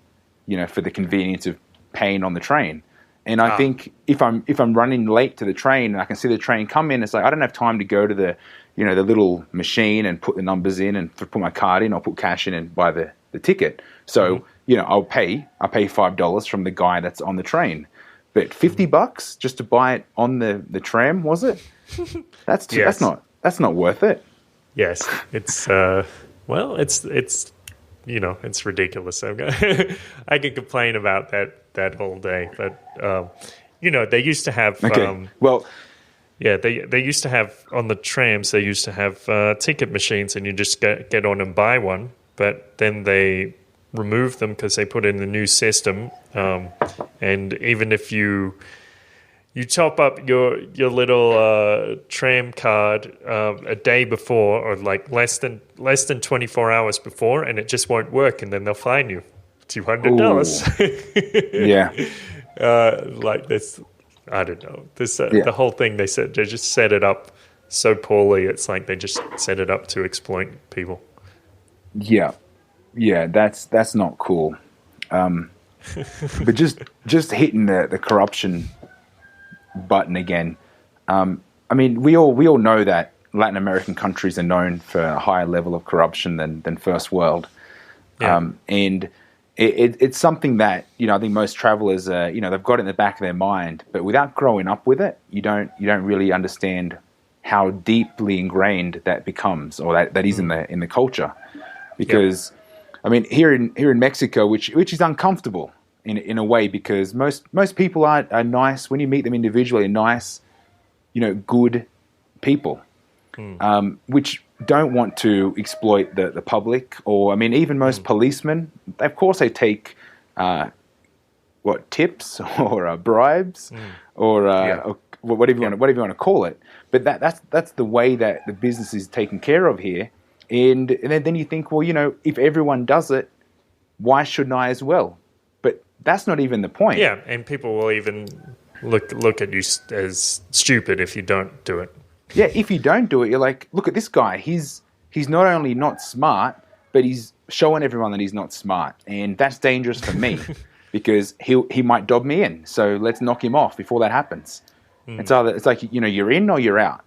for the convenience of paying on the train. And I think if I'm running late to the train and I can see the train come in, it's like I don't have time to go to the the little machine and put the numbers in and put my card in or put cash in and buy the ticket. So I'll pay $5 from the guy that's on the train, but $50 just to buy it on the tram, was it? That's not worth it. Yes, it's it's ridiculous. I could complain about that whole day, but they used to have. Okay. They used to have on the trams. They used to have ticket machines, and you just get on and buy one. But then they removed them because they put in the new system. And even if you top up your little tram card a day before, or like less than 24 hours before, and it just won't work, and then they'll fine you $200. Yeah. Like this, I don't know. This the whole thing they just set it up so poorly. It's like they just set it up to exploit people. Yeah, that's not cool. But just hitting the corruption button again. I mean, we all know that Latin American countries are known for a higher level of corruption than first world. Yeah. And it's something that I think most travelers they've got it in the back of their mind, but without growing up with it, you don't really understand how deeply ingrained that becomes, or that is in the culture. Because I mean, here in Mexico, which is uncomfortable in a way, because most people are nice when you meet them individually, are nice, good people, which don't want to exploit the public. Or I mean, even most policemen, of course, they take tips or bribes or whatever you want to call it. But that's the way that the business is taken care of here. And then you think, well, if everyone does it, why shouldn't I as well? But that's not even the point. Yeah, and people will even look at you as stupid if you don't do it. Yeah, if you don't do it, you're like, look at this guy. He's not only not smart, but he's showing everyone that he's not smart, and that's dangerous for me because he might dob me in. So let's knock him off before that happens. It's like you're in or you're out.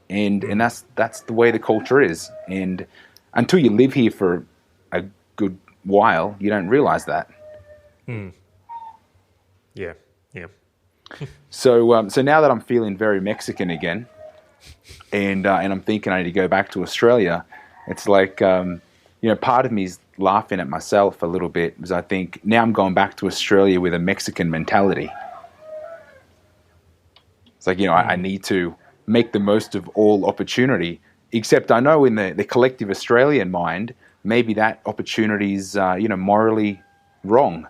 And that's the way the culture is. And until you live here for a good while, you don't realize that. Yeah. So now that I'm feeling very Mexican again, and I'm thinking I need to go back to Australia, it's like part of me is laughing at myself a little bit, because I think now I'm going back to Australia with a Mexican mentality. It's like I need to make the most of all opportunity, except I know in the collective Australian mind, maybe that opportunity is, morally wrong.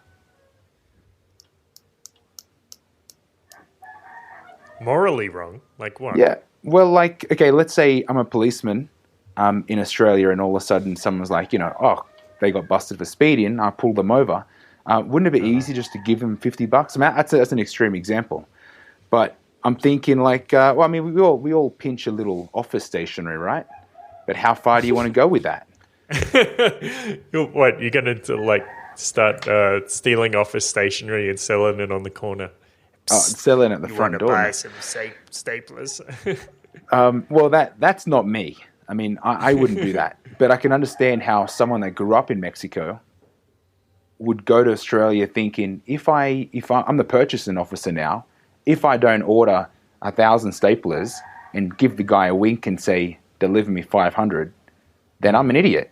Morally wrong? Like what? Yeah. Well, like, okay, let's say I'm a policeman in Australia, and all of a sudden someone's like, they got busted for speeding, I pulled them over. Wouldn't it be easy just to give them $50? I mean, that's an extreme example. But I'm thinking like, we all pinch a little office stationery, right? But how far do you want to go with that? What, you're going to start stealing office stationery and selling it on the corner? Selling at the front door. Buy some staplers. Well, that's not me. I mean, I wouldn't do that. But I can understand how someone that grew up in Mexico would go to Australia thinking, if I'm the purchasing officer now, if I don't order 1,000 staplers and give the guy a wink and say, deliver me 500, then I'm an idiot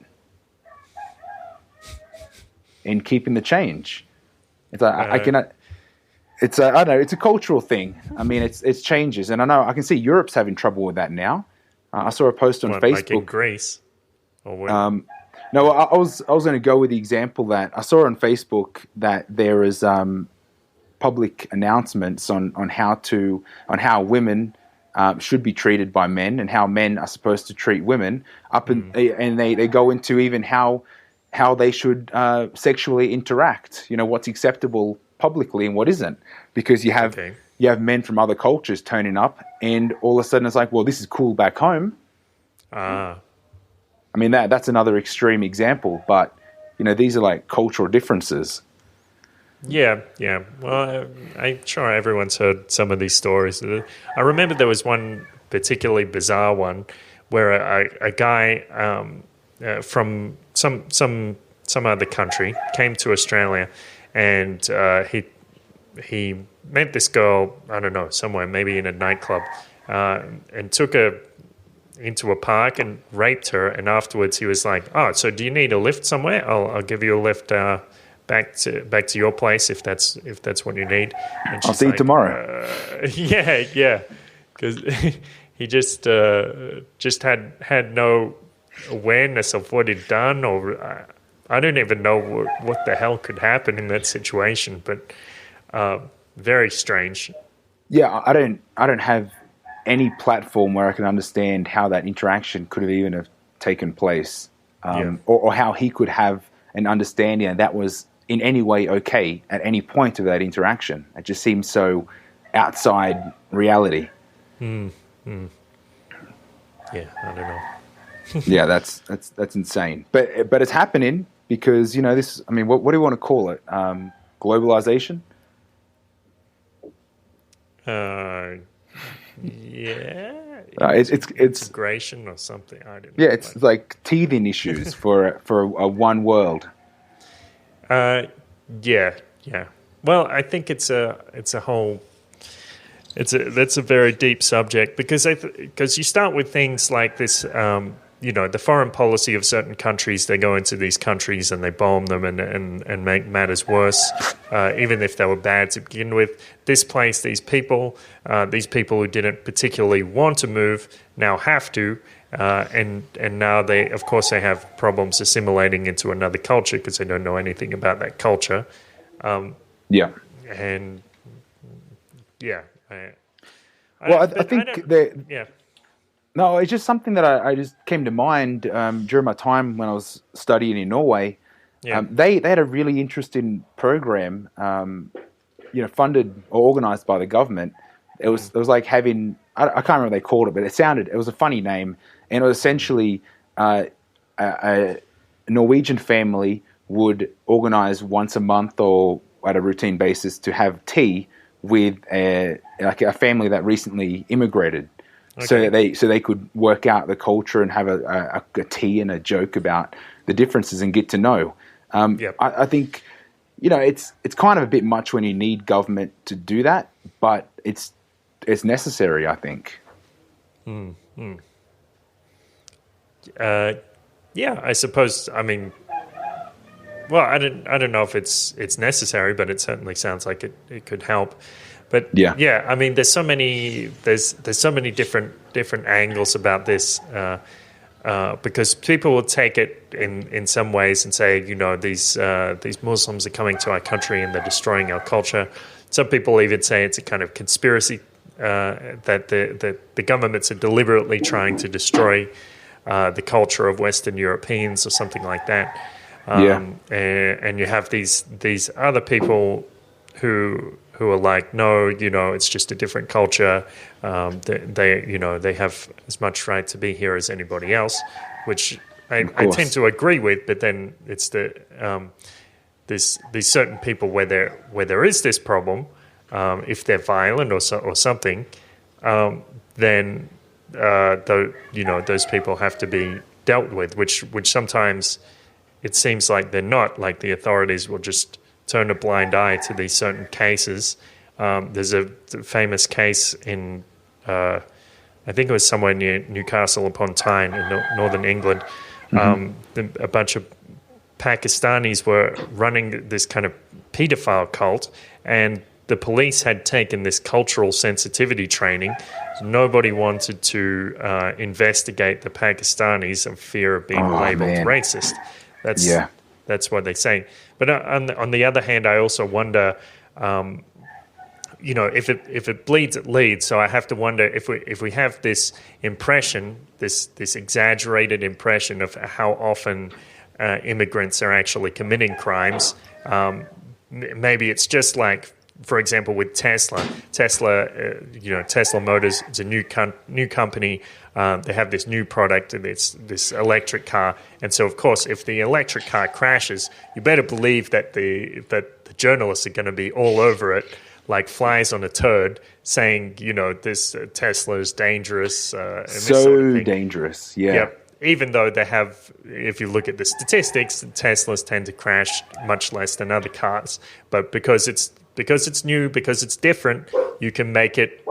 in keeping the change. It's like, I cannot. It's a, I don't know. It's a cultural thing. I mean, it's changes, and I can see Europe's having trouble with that now. I saw a post on Facebook. Like in Greece, or what? No, I was going to go with the example that I saw on Facebook that there is public announcements on how women should be treated by men and how men are supposed to treat women. And they go into even how they should sexually interact. You know, what's acceptable publicly and what isn't, because you have men from other cultures turning up, and all of a sudden it's like, well, this is cool back home. I mean, that's another extreme example, but you know, these are like cultural differences. Yeah. Well, I'm sure everyone's heard some of these stories. I remember there was one particularly bizarre one where a guy from some other country came to Australia. And he met this girl, I don't know, somewhere, maybe in a nightclub, and took her into a park and raped her. And afterwards, he was like, "Oh, so do you need a lift somewhere? I'll give you a lift back to your place if that's what you need." And I'll see you tomorrow. Yeah, because he just had no awareness of what he'd done, or I don't even know what the hell could happen in that situation, but very strange. Yeah, I don't have any platform where I can understand how that interaction could have even have taken place, or how he could have an understanding that was in any way okay at any point of that interaction. It just seems so outside reality. Yeah, I don't know. Yeah, that's insane. But it's happening. Because, you know, this, I mean, what do you want to call it? Globalization? Yeah. It's integration or something. I don't know. Yeah, it's like teething issues for a one world. Yeah. Well, I think that's a very deep subject, because you start with things like this. You know, the foreign policy of certain countries, they go into these countries and they bomb them and make matters worse, even if they were bad to begin with. Displace these people who didn't particularly want to move now have to, and now they have problems assimilating into another culture because they don't know anything about that culture. I think that. No, it's just something that I just came to mind during my time when I was studying in Norway. They had a really interesting program, funded or organized by the government. It was like having, I can't remember what they called it, but it was a funny name, and it was essentially a Norwegian family would organize once a month or at a routine basis to have tea with a family that recently immigrated. Okay. So they could work out the culture and have a tea and a joke about the differences and get to know. I think, you know, it's kind of a bit much when you need government to do that, but it's necessary, I think. I suppose. I mean, well, I don't know if it's necessary, but it certainly sounds like it could help. But I mean, there's so many different angles about this, because people will take it in some ways and say, you know, these Muslims are coming to our country and they're destroying our culture. Some people even say it's a kind of conspiracy, that the governments are deliberately trying to destroy the culture of Western Europeans or something like that. And you have these other people who are like, no, you know, it's just a different culture. They have as much right to be here as anybody else, which I tend to agree with. But then it's these certain people where there is this problem, if they're violent or something, then those people have to be dealt with, which sometimes it seems like they're not. Like the authorities will just turn a blind eye to these certain cases, There's a famous case in, I think it was somewhere near Newcastle upon Tyne in northern England. A bunch of Pakistanis were running this kind of paedophile cult, and the police had taken this cultural sensitivity training. Nobody wanted to investigate the Pakistanis of fear of being labeled racist. That's what they say. But on the other hand, I also wonder, if it bleeds, it leads. So I have to wonder if we have this impression, this exaggerated impression of how often immigrants are actually committing crimes. Maybe it's just like, for example, with Tesla. Tesla Motors, it's a new company. They have this new product, and it's this electric car. And so, of course, if the electric car crashes, you better believe that the journalists are going to be all over it, like flies on a turd, saying, this Tesla is dangerous. And so this sort of thing. Dangerous, yeah. Yep. Even though they have, if you look at the statistics, Teslas tend to crash much less than other cars. But because it's new, because it's different, you can make it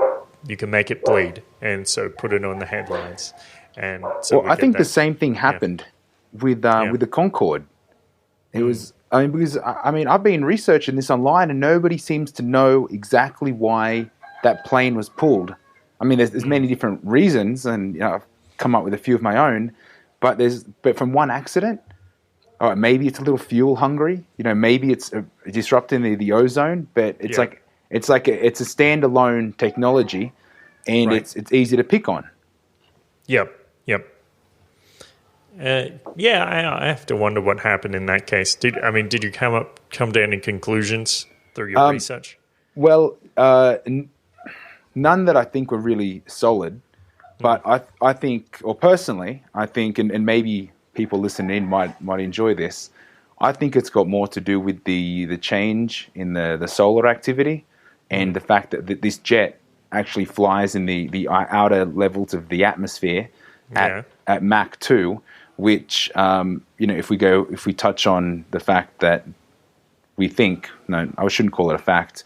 bleed, and so put it on the headlines. And so I think the same thing happened with the Concorde. It was, because I've been researching this online, and nobody seems to know exactly why that plane was pulled. I mean, there's many different reasons, and I've come up with a few of my own. But from one accident, maybe it's a little fuel hungry. Maybe it's disrupting the ozone. But it's it's a standalone technology, and it's easy to pick on. Yep. I have to wonder what happened in that case. Did you come to any conclusions through your research? Well, none that I think were really solid. But I think, or personally, I think, and maybe people listening in might enjoy this, I think it's got more to do with the change in the solar activity and the fact that this jet actually flies in the outer levels of the atmosphere at Mach 2, which, if we touch on the fact that we think, I shouldn't call it a fact,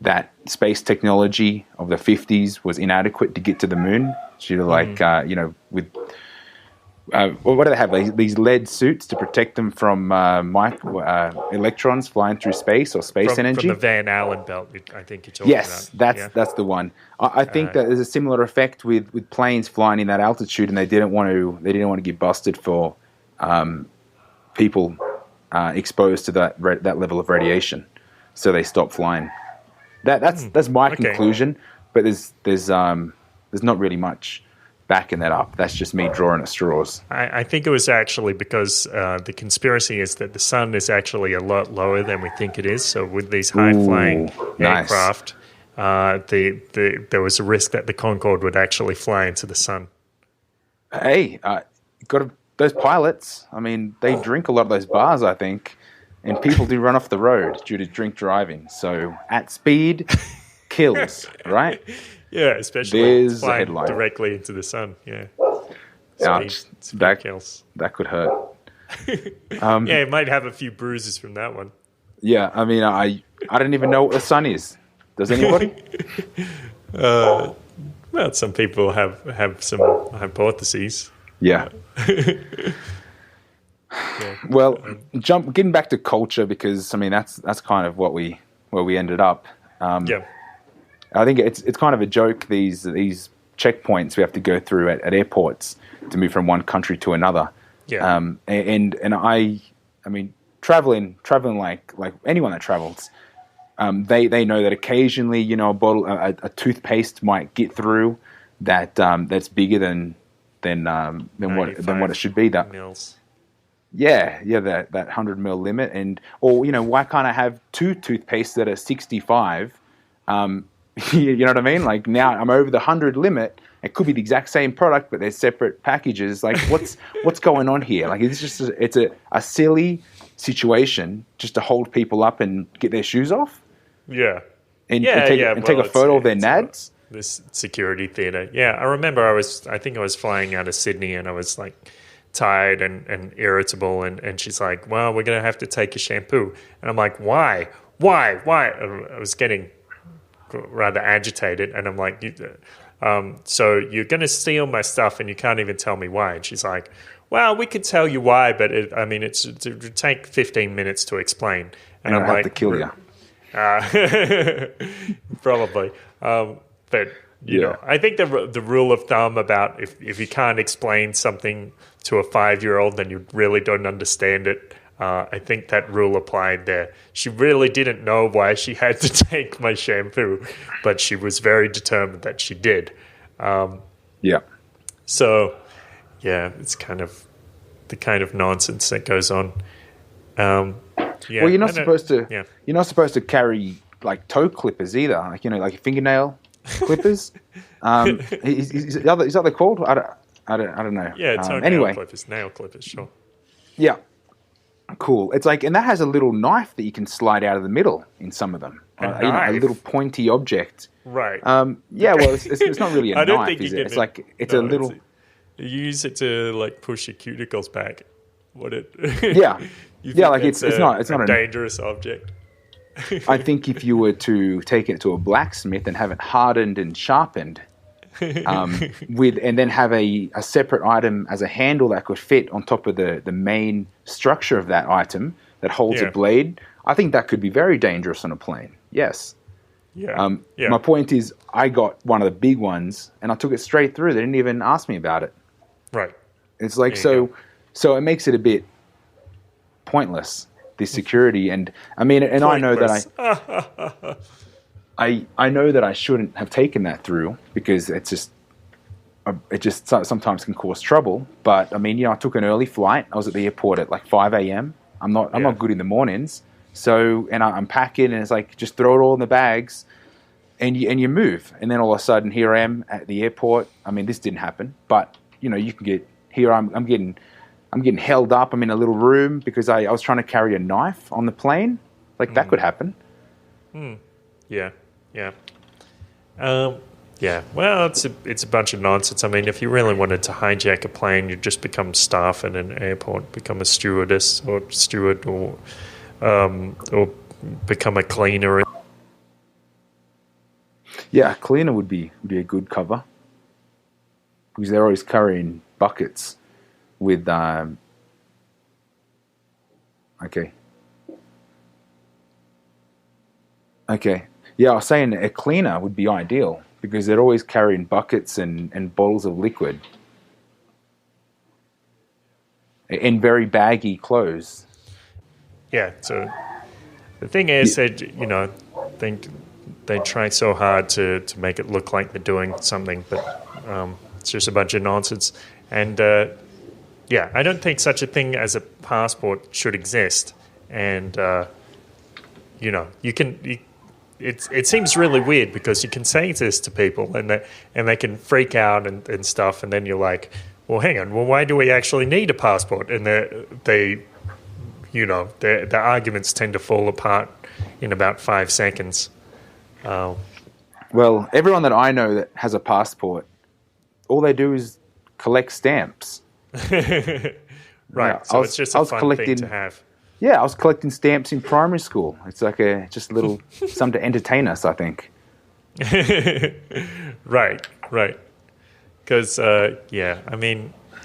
that space technology of the 50s was inadequate to get to the moon. Due to with what do they have? These lead suits to protect them from electrons flying through space or space energy. From the Van Allen belt, I think you're talking about. Yes, that's the one. I think that there's a similar effect with planes flying in that altitude, and they didn't want to get busted for people exposed to that level of radiation, so they stopped flying. That's my conclusion, but there's not really much backing that up. That's just me drawing at straws. I think it was actually because the conspiracy is that the sun is actually a lot lower than we think it is. So with these high-flying aircraft, there was a risk that the Concorde would actually fly into the sun. Hey, those pilots, they drink a lot of those bars, I think, and people do run off the road due to drink driving. So at speed kills, right? Yeah, especially flying directly into the sun. Yeah, that kills. That could hurt. You might have a few bruises from that one. Yeah, I don't even know what the sun is. Does anybody? Well, some people have some hypotheses. Yeah. Well, getting back to culture, because that's kind of where we ended up. I think it's kind of a joke, these checkpoints we have to go through at airports to move from one country to another. Yeah. And I traveling like anyone that travels, they know that occasionally, a toothpaste might get through that's bigger than what it should be. That mils. Yeah, that 100 ml limit, or why can't I have two toothpastes that are 65? You know what I mean? Like, now I'm over the 100 limit. It could be the exact same product, but they're separate packages. Like, what's going on here? Like, it's a silly situation just to hold people up and get their shoes off. Yeah. And take a photo of their nads. This security theater. Yeah, I remember I think I was flying out of Sydney, and I was like tired and irritable, and she's like, well, we're going to have to take your shampoo. And I'm like, why? I was getting rather agitated, and I'm like, so you're going to steal my stuff and you can't even tell me why. And she's like, well, we could tell you why, but it would take 15 minutes to explain. And I'm have like, to kill you. Probably. But, you know, I think the rule of thumb about if you can't explain something to a 5-year-old, then you really don't understand it. I think that rule applied there. She really didn't know why she had to take my shampoo, but she was very determined that she did. So, yeah, it's kind of the kind of nonsense that goes on. Well, you're not supposed to. Yeah. You're not supposed to carry like toe clippers either. Like like fingernail clippers. Is that they're called? I don't know. Yeah, toe nail clippers, nail clippers, sure. Yeah. Cool. It's like, and that has a little knife that you can slide out of the middle in some of them. A little pointy object. Right. Yeah. Well, it's not really a knife, is it? It's like a little. You use it to like push your cuticles back. Yeah. Like it's not a dangerous object. I think if you were to take it to a blacksmith and have it hardened and sharpened, and then have a separate item as a handle that could fit on top of the main structure of that item that holds a blade, I think that could be very dangerous on a plane. Yes. Yeah. My point is, I got one of the big ones and I took it straight through. They didn't even ask me about it. Right. It's like so it makes it a bit pointless, this security. And I mean, and pointless. I know that I shouldn't have taken that through because it just sometimes can cause trouble. But I mean, I took an early flight. I was at the airport at like 5 a.m. I'm not good in the mornings. So, and I'm packing, and it's like just throw it all in the bags, and you move. And then all of a sudden, here I am at the airport. I mean, this didn't happen, but you can get here. I'm getting held up. I'm in a little room because I was trying to carry a knife on the plane. Like that could happen. Yeah. Well, it's a bunch of nonsense. I mean, if you really wanted to hijack a plane, you'd just become staff at an airport, become a stewardess or steward, or become a cleaner. Yeah, cleaner would be a good cover because they're always carrying buckets with. Okay. Yeah, I was saying a cleaner would be ideal because they're always carrying buckets and bottles of liquid in very baggy clothes. Yeah. So the thing is that, they try so hard to make it look like they're doing something, but it's just a bunch of nonsense. And, I don't think such a thing as a passport should exist. And, it seems really weird because you can say this to people and they can freak out and stuff, and then you're like, well, hang on, why do we actually need a passport? And their arguments tend to fall apart in about 5 seconds. Well, everyone that I know that has a passport, all they do is collect stamps. Right, so it's just a fun thing to have. Yeah, I was collecting stamps in primary school. It's like just a little something to entertain us, I think. Right. Because,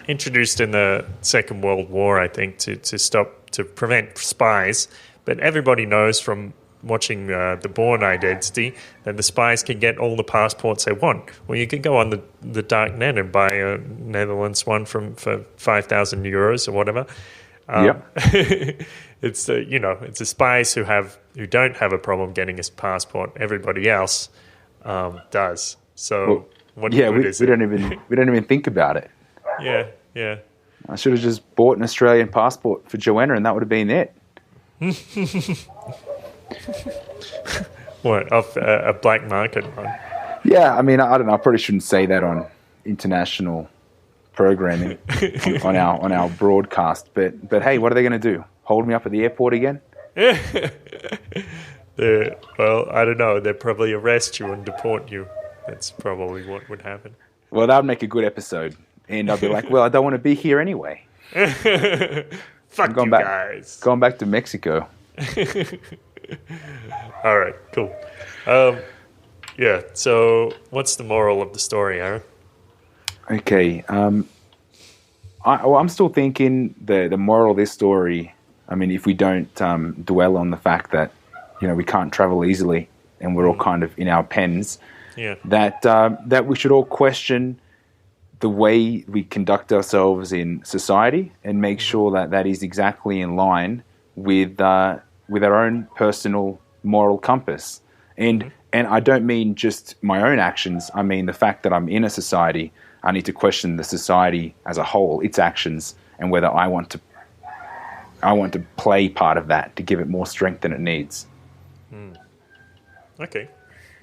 introduced in the Second World War, I think, to prevent spies. But everybody knows from watching The Bourne Identity that the spies can get all the passports they want. Well, you can go on the dark net and buy a Netherlands one for 5,000 euros or whatever. It's the spies who don't have a problem getting a passport. Everybody else does. So we don't even think about it. Yeah. I should have just bought an Australian passport for Joanna, and that would have been it. What, off a black market one? Yeah, I mean, I don't know. I probably shouldn't say that on international programming on our broadcast. But hey, what are they going to do? Hold me up at the airport again? Well, I don't know. They'll probably arrest you and deport you. That's probably what would happen. Well, that would make a good episode. And I'll be like, well, I don't want to be here anyway. Fuck you guys. Going back to Mexico. All right, cool. Yeah. So, what's the moral of the story, Aaron? Okay. I'm still thinking the moral of this story. I mean, if we don't dwell on the fact that we can't travel easily and we're all kind of in our pens, Yeah. that we should all question the way we conduct ourselves in society and make sure that is exactly in line with our own personal moral compass. And I don't mean just my own actions. I mean the fact that I'm in a society. I need to question the society as a whole, its actions, and whether I want to play part of that to give it more strength than it needs. Okay.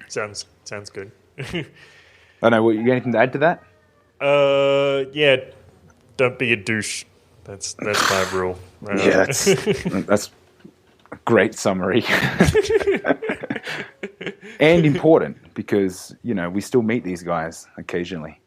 Sounds good. I don't know. You got anything to add to that? Yeah. Don't be a douche. That's my rule. Yeah, that's a great summary. And important because, we still meet these guys occasionally.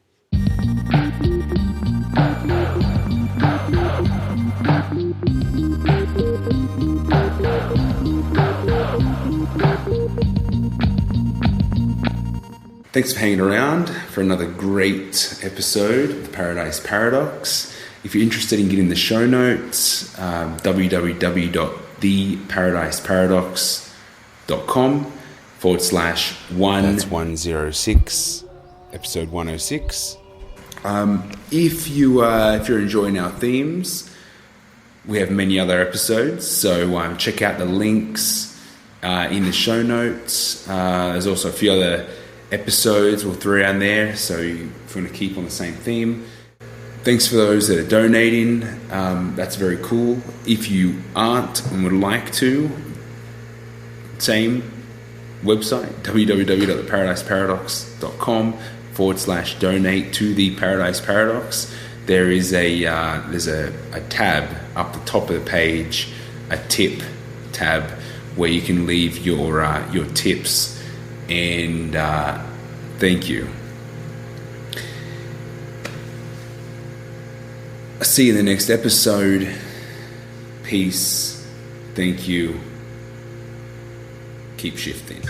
Thanks for hanging around for another great episode of the Paradise Paradox. If you're interested in getting the show notes, www.theparadiseparadox.com/1. That's 106, episode 106. If you're enjoying our themes, we have many other episodes, so check out the links in the show notes. There's also a few other episodes we'll throw down there, so if you want to keep on the same theme. Thanks for those that are donating. That's very cool. If you aren't and would like to, same website, www.theparadiseparadox.com/donate to the Paradise Paradox. There is there's a tab up the top of the page, a tip tab, where you can leave your tips, and thank you. I'll see you in the next episode. Peace. Thank you. Keep shifting.